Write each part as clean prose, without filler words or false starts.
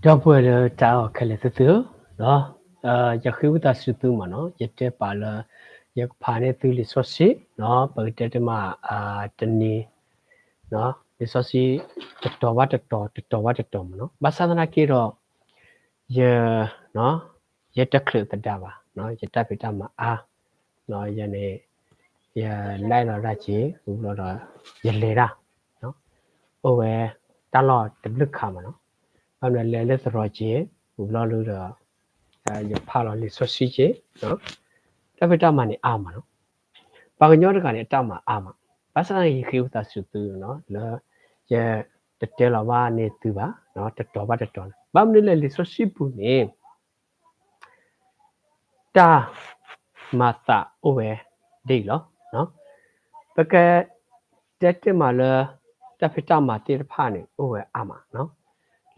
တော့ပွဲတာခက်လေသနော်ရခိဝတာစုသူမနော်ရတဲ့ပါလာရဖာနေသူလီဆော့စီနော်ပကတဲ့မှာတနေနော်လီဆော့စီတော်ဝတ်တော်မနော်ဘာသာနာကေတော့ရနော်ရတက်ခလတပါနော်ရတက်ပိတမှာနော်ရနေရလိုက်တော့ရချီဘူးတော့ရလေတာနော်ဟိုပဲတလောတပခါမနော်ဘာလဲလဲသရောချီဘူးလို့တော့ရဖာလို့လီဆော့စီချီနော်တက်ပိတမှာနေမနော်ဘာကညောတကနေအတောက်မှာမှာဘာသာရေးခေဥတာစုသူနော်လဲရတဲလာဘာနေသူပါနော်တော်ဘာဘာမလဲလီဆော့စီပူနေတာမတာအိုဝဲဒီလောနော်ပကတက်မှာလဲတက်ပိတမှာတေဖာနေအိုဝဲမှာနော်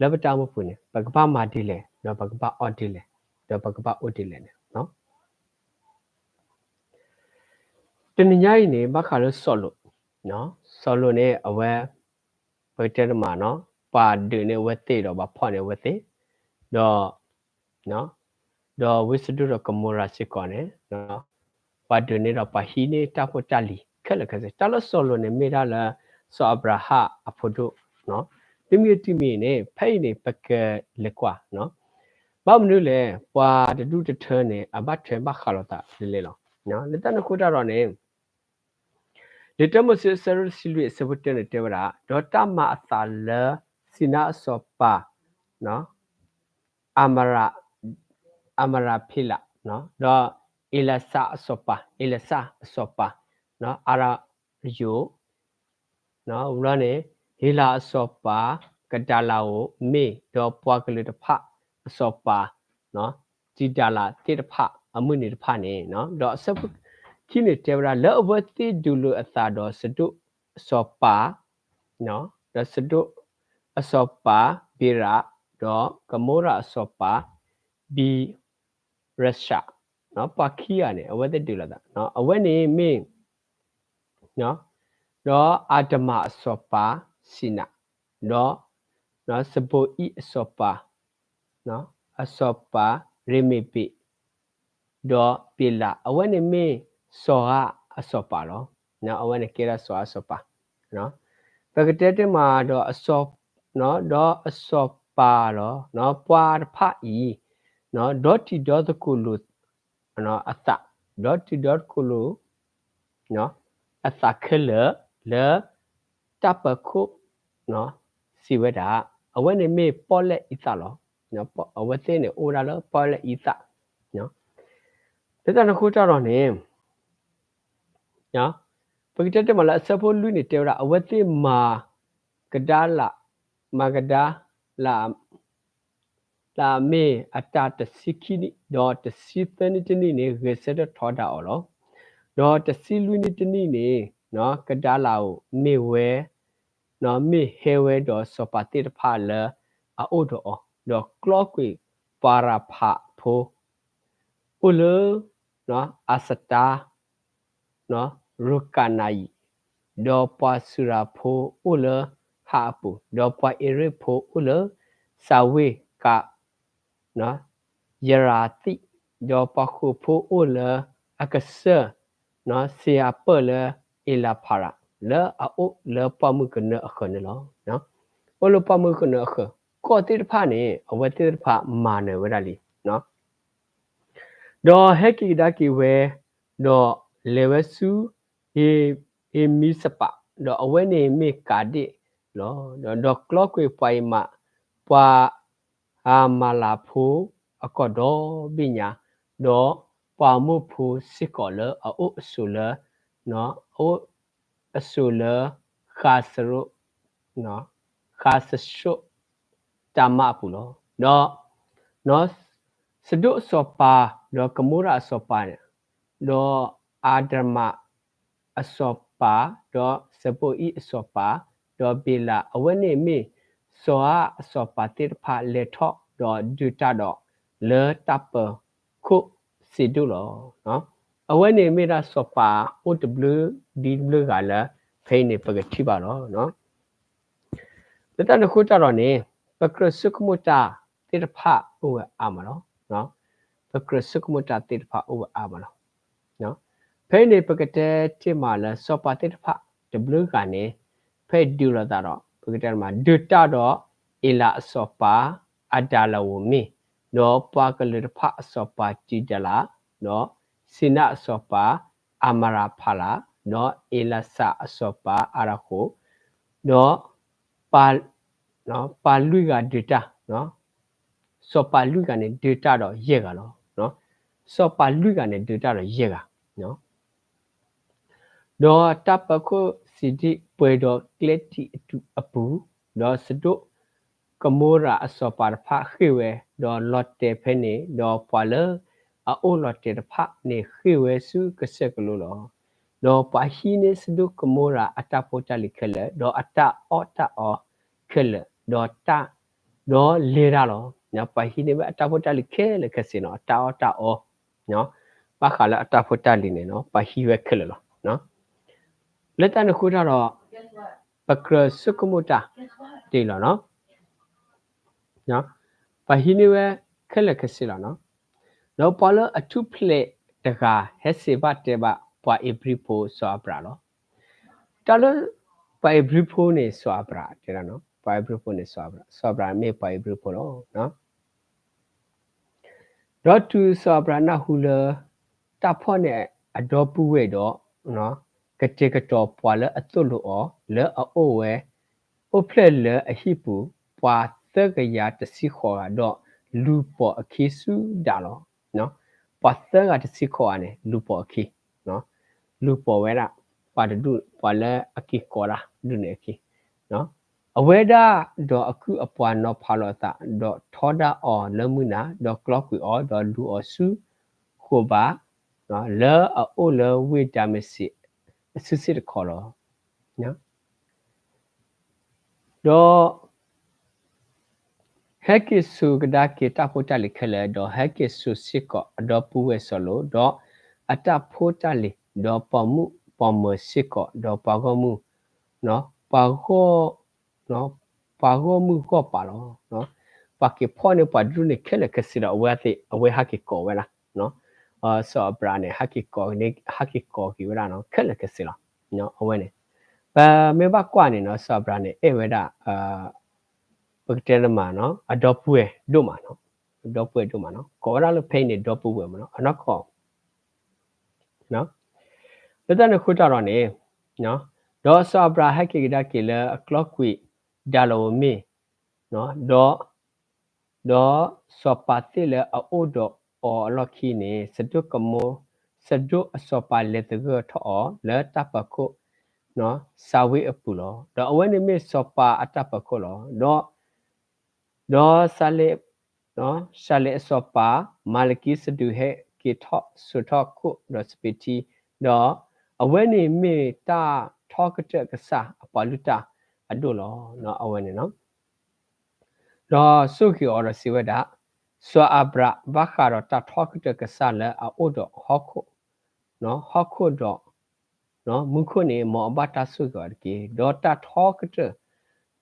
လဲပတောက်မပူနေပကပမှာဒီလေနော်ပကပအော်ဒီလေတော့ပကပအိုဒီလေနော်တနညာရီနေဘခါလို့ဆော့လို့နော်ဆော်လို့နေအဝဲဘယ်တဲမှာနော်ပါဒနေဝက်သေးတော့ဘာဖွာနေဝက်သေးတော့နော်တော့ဝစ်စဒူတော့ကမိုရာစစ်ကောနေနော်ပါဒနေတော့ပါဟီနေတာဖို့တလီခက်လက်ခက်စတလို့ဆော်လို့နေမိတာလားဆောအဘရာဟာအဖို့တို့နော်တိမီနေဖိတ်နေပကလက်ကွာနော်ဘာမလို့လဲပွာတူတထွန်းနေအဘတ်ထွဲဘခါလို့တာလေလောနော်လက်တနခုတာတော့နေလေတမစဆရစီလွေစဝတ်တဲ့တေဝရာဒေါ်တမအသလစီနာဆောပါနော်အမရာဖိလာနော်တော့အီလဆာဆောပါနော်အရာယိုနော်ဦးလာနေဟီလာဆောပါကဒါလာကိုမေဒေါ်ပွားကလေးတဖဆောပါနော်ဂျီဒါလာတေတဖအမှုနေတဖနေနော်တော့ဆပ်ခိနေတေဝရာလောဘတိဒူလိုအသာတော်စတုစောပါနော်ဒါစတုအစောပါဘီရာတော့ကမိုရာစောပါဘီရရှာနော်ပါခိရနေအဝတ်တူလာတာနော်အဝတ်နေမင်းနော်တော့အာတမအစောပါစိနာတော့နော်စပိုဤအစောပါနော်အစောပါရေမေပိတော့ပိလာအဝတ်နေမင်းစောကအစောပါတော့နော်အဝတ်နေကေရစောအစောပါနော်ပကတဲ့မှာတော့အစောနော်တော့အစောပါတော့နော်ပွားဖအီနော်ဒေါ်တီဒေါ်တကူလို့နော်အသဒေါ်တီဒေါ်ကူလို့နော်အသခလလေတပ်ပခုနော်စီဝဒအဝဲနေမေပေါ်လက်ဣသလောနော်အဝဲသေးနေအိုရာလောပေါ်လက်ဣသနော်ဒါတခုကြတော့နေနော်ပကတဲ့မှာလားစဖို့လူနေတေရာအဝဲသေးမာကဒါလာမကဒါလာမေအတာတစီခိနီဒေါ်တစီသနီတနီနေရေစတဲ့ထောတာအော်လောဒေါ်တစီလူနီတနီနေနော်ကဒါလာကိုမေဝဲနော်မေဟဲဝဲဒေါ်စပတိတဖာလအိုဒေါ်ဒေါ်ကလော့ကွေပါရာဖာဖိုဥလနော်အစတာနော်ရုကနိုင်ဒေါ်ပါဆူရာဖိုဥလဟာပူဒေါ်ပါအရဖိုဥလစာဝေကနော်ယရာတိဒေါ်ပခုဖိုအိုလအကဆာနော်ဆီယာပလအီလာဖာရာလဲအိုလဲပမှုကနအခနလောနော်အိုလပမှုကနအခကောတိတဖာနေအဝတိတဖာမာနေဝရလီနော်ဒေါ်ဟက်ကီဒါကီဝဲဒေါ်လေဝဆူဟေမီစပါဒေါ်အဝဲနေမေကာဒီလောဒေါ်ကလော့ကွေပိုင်မာပွာအာမလာဖိုအကောဒေါ်ပညာဒေါ်ပွာမှုဖိုစစ်ကောလအိုဆူလနော်အိုအဆူလခါဆရုနော်ခါဆရှုတမပူလောနော်စဒုစောပါဒေါ်ကမူရာစောပါဒေါ်အာဒမအစောပါဒေါ်စပိုဤအစောပါဒေါ်ဘီလာအဝနေမေစောအစောပါတိဖာလေထော့ဒေါ်ဒူတာဒေါ်လေတပ်ပခုစီဒူလောနော်အဝနေမေရာစောပါအိုတဘလူဒီဘလူကလည်းဖိနေပကတိပါတော့နော်တတနခုကြတော့နေပကရစုကမတာ တိတဖဥဝအာမနော်နော်ပကရစုကမတာတိတဖဥဝအာမနော်နော်ဖဲနေပကတဲ့တိမာလစောပါတိတဖတဘလူကနေဖဲဒူရတာတော့ပကတဲ့မှာဒူတာတော့အလာစောပါအဒါလဝမီနော်ပွားကလေးတဖစောပါကြည်တလားနော်စိနစောပါအမရာဖလာနော်အလာဆာစောပါအရခုနော်ပါနော်ပါလူကဒေတာနော်စောပါလူကနေဒေတာတော့ရဲ့ကနော်စောပါလူကနေဒေတာတော့ရဲ့ကနော်တော့တပ်ပခုစီဒီပွဲတော့ကလက်တီအပူတော့စတုကမိုရာအစောပါဖာခေဝဲတော့လော့တေဖဲနေတော့ပွာလအိုလော့တေဖာနေခေဝဲစုကဆက်ကလို့တော့ပါဟီနေစတုကမိုရာအတပိုတလိခလေတော့အတအော်တအော်ခလေတော့တာတော့လေရတော့နော်ပါဟီနေအတပိုတလိခဲလေခစင်တော့တာအော်တာအော်နော်ပါခါလာအတပိုတလိနေနော်ပါဟီဝဲခလေနော်လက်တန်ခုတော့ပကရစုကမတာတေလောနော်ပါဟီနေဝဲခက်လက်ခစီလောနော်တော့ပေါ်လအထုဖလက်တကာဟက်စေဘတ်တေဘပွာအဘရီဖိုဆွာဘရာလောတလပွာအဘရီဖိုနေဆွာဘရာတေနော်ပွာအဘရီဖိုနေဆွာဘရာမေပွာအဘရီဖိုလောနော်တော့သူဆွာဘရာနာဟူလတဖော့နေအဒေါ်ပူဝဲတော့နော်ကတိကတော့ပွာလအတုလို့အောလဲအိုဝဲအိုဖလက်လဲအဟိပူပွာသက်ကရတစီခေါ်တော့လူပေါ်အခိစုဒါလောနော်ပွာသက်ကတစီခေါ်ရတယ်လူပေါ်အခိနော်လူပေါ်ဝဲတာပွာဒုပွာလဲအခိခေါ်တာဒုနေအခိနော်အဝဲဒါတော့အခုအပွာနော်ဖာလောတာတော့ထောဒါအော်လမှုနာတော့ကလော့ကွီအော်တော့လူအော်စုခိုပါနော်လဲအိုလဲဝိတာမစီစစ်စစ်ခေါ်တော့နော်တော့ဟက်ကစ်စုကဒါကေတာဖိုတလိခလေတော့ဟက်ကစ်စုစစ်ကအတော့ပူဝဲဆော်လို့တော့အတဖိုတလိတော့ပမှုပမစစ်ကတော့ပါကောမှုနော်ပါကောနော်ပါကောမှုကောပါလောနော်ပါကေဖောနေပါဒုနေခလေခစီတော့အဝဲဟကေကောဝဲလားနော်ဆောဘရာနေဟကေကောနေဟကေကောကီဝဲလားနော်ခလေခစီလားနော်အဝဲနေမေဘကွာနေနော်ဆောဘရာနေအဲဝဲတာပကတဲလမနော်အဒေါ်ပွေဒုမနော်ဒေါ်ပွေဒုမနော်ကောရလဖိနေဒေါ်ပွေမနော်အနောက်ခေါနော်လက်တနခုတာတော့နေနော်ဒေါ်ဆောဘရာဟကေကဒါကေလအကလော့ကွီဒါလိုမီနော်ဒေါ်ဆောပါတိလအိုဒအော်လော်ခီနေစတုကမောစတုအစောပါလက်တကထောလဲတပ်ပခုနော်စာဝေးအပူလောတော့အဝဲနေမစ်စောပါအတပ်ပခုလောတော့ဆာလေနော်ဆာလေစောပါမာလကီစဒူဟဲကေထောဆူထောခုတော့စပီတီတော့အဝဲနေမစ်တာထောကတကဆာအပလူတာအဒိုလောနော်အဝဲနေနော်တော့ဆုခီအော်ရစီဝဒဆွာအဘရာဘခါရတာထောကတကဆာလဲအိုတော့ဟောခုနော်ဟောခုတော့နော်မုခုနေမောဘတာဆုကောကေဒေါ်တာထောကတ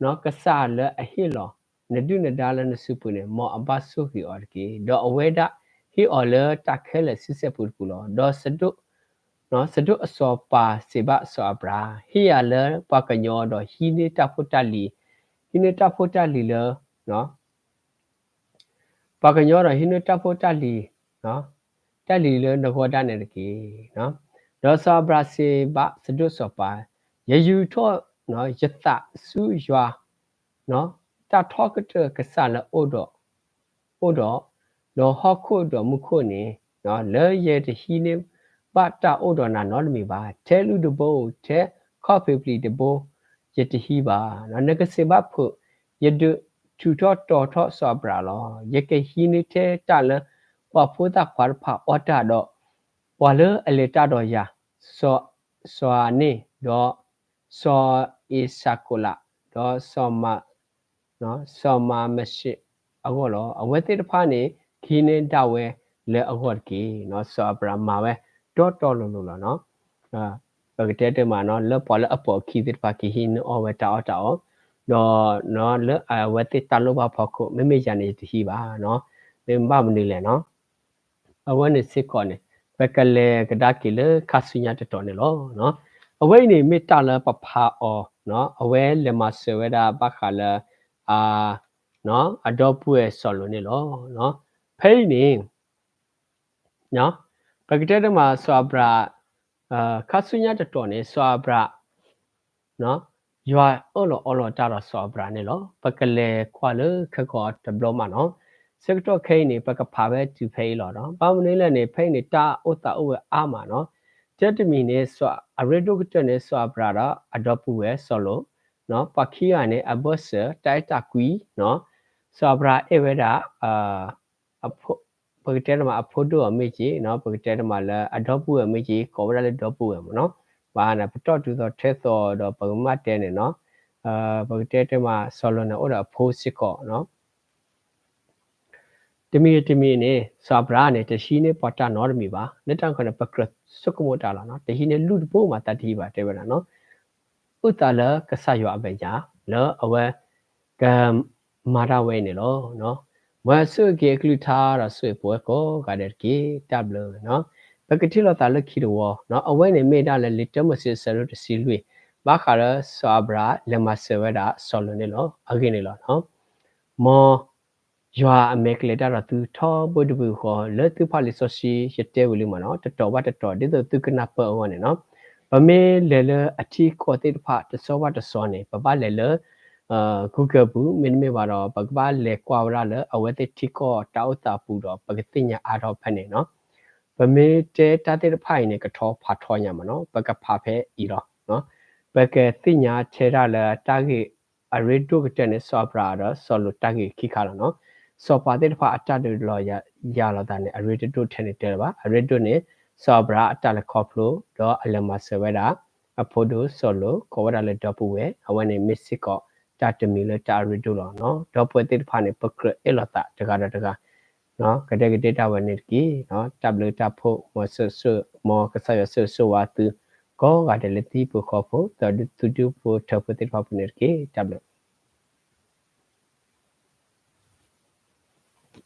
နော်ကဆာလဲအဟီလောနဒုနဒါလနစုပုနေမောအဘဆုခီအော်ကေဒေါ်အဝဲဒဟီအော်လတာခဲလစစ်စပူပူလောဒေါ်စဒုနော်စဒုအစောပါစေဘဆောဘရာဟီယာလပကညောတော့ဟီနေတာဖုတလီဟီနေတာဖုတလီလောနော်ပကညောတော့ဟိနတဖို့တက်လီနော်တက်လီလဲငခေါ်တနေတကေနော်ဒေါ်စာဘရာစီဘစဒုစောပါရယူထောနော်ယတစုရွာနော်တထောကတကဆလအိုတော့လောဟခုတော့မုခုနေနော်လဲရဲတဟီနေပတာအိုတော့နာနော်လမီပါတဲလူတဘိုတဲကော့ဖီပလီတဘိုယတဟီပါနော်ငကစေဘဖို့ယဒသူတော်တော်ဆောဘရာလောယကေဟီနီတဲတလပဖိုတာခွာဖာအော်တာတော့ဝါလအလေတာတော့ယာဆောနေတော့ဆောအီဆာကိုလာတော့ဆောမနော်ဆောမမရှိအောလောအဝဲတိတဖာနေခီနေတဝဲလဲအော့ကေနော်ဆောဘရာမာဝဲတော်လို့လောနော်ပကတဲ့တမနော်လပေါ်လအပေါ်ခီတိတဖာခီဟင်းအော်ဝဲတာ nó lỡ với tết ta lúc bao phật cô mấy mấy giờ này thì bà nó nên ba mình đi nó ở bên này sẽ còn này bây giờ là cái đó kia là khá suy nhá cho này nó ở bên này mấy ta là bắp hà nó ở bên là mà sẽ về đó bác hà là nó ở đó bùi solo này nó thấy nè nó bây giờ đó mà xóa bra khá suy nhá cho này xóa bra nó giờ ở lo ta là xóa bra này bây giờ là qua là cái gọi là mà nó sẽ cho cái này bây giờ phá về chụp hay đó bao nhiêu là này phải này ta ở mà nó chết thì mình này xóa ở đây đâu cái này xóa bra đó ở đó bùi solo nó bắt khi anh ấy ở bớt sợ trái ta quý nó xóa bra em đã bây giờ mà photo ở mấy chị nó bây giờ mà là Adobe ở mấy chị có ra là Adobe mà nó và là bắt đầu từ đó test đó bằng mắt đèn này nó bây giờ mà solo nó ở post có nó thì mình này sabra này thì xin này bắt đầu nói mi ba nên trong cái này bắt đầu số công việc đó nó thì xin này lút bộ mà ta đi ba thế vậy nó út ta là cái sao vậy bây giờ là ở cái mà ra về này nó mà sự cái cái thà là sự bố có cái đấy cái tablet nó bây giờ thì là ta là khi đó nó ở bên này mình đã là little mà sự sở được xử lý bác hà là sabra là mà sự vậy đó solo này ở cái này nó mà giờ mấy cái đó là từ thọ bồi bồi họ lỡ từ phải là gì sẽ tiêu luôn mà nó từ để từ cái nắp ở này nó và mình lỡ ở chỉ có thể phải từ số này và lỡ Google bu mình vào đó và lỡ qua ra lỡ ở đây chỉ có trao ta bu đó và cái tin nhà ở đó phải này nó và mình chế ta thể phải này cái thọ nhà mà nó và cái phải phải ý đó nó và cái tin nhà chế ra là ta cái ở đây cái trên này so đó solo ta cái khi khá là nó so pa te pha atta de lo ya la da ne arete to thene te ba arete ne so bra atta le khoplo do alama severa a photo solo ko da le top we awane misiko ta temi le ta arete lo no do pwe te pha ne pakre elata daga no ka de data we ne ki no tablet ta pho mo so mo ka sa so wa tu ko ga de le ti pu kho pho to tu tu pho ta pwe te pha ne ki tablet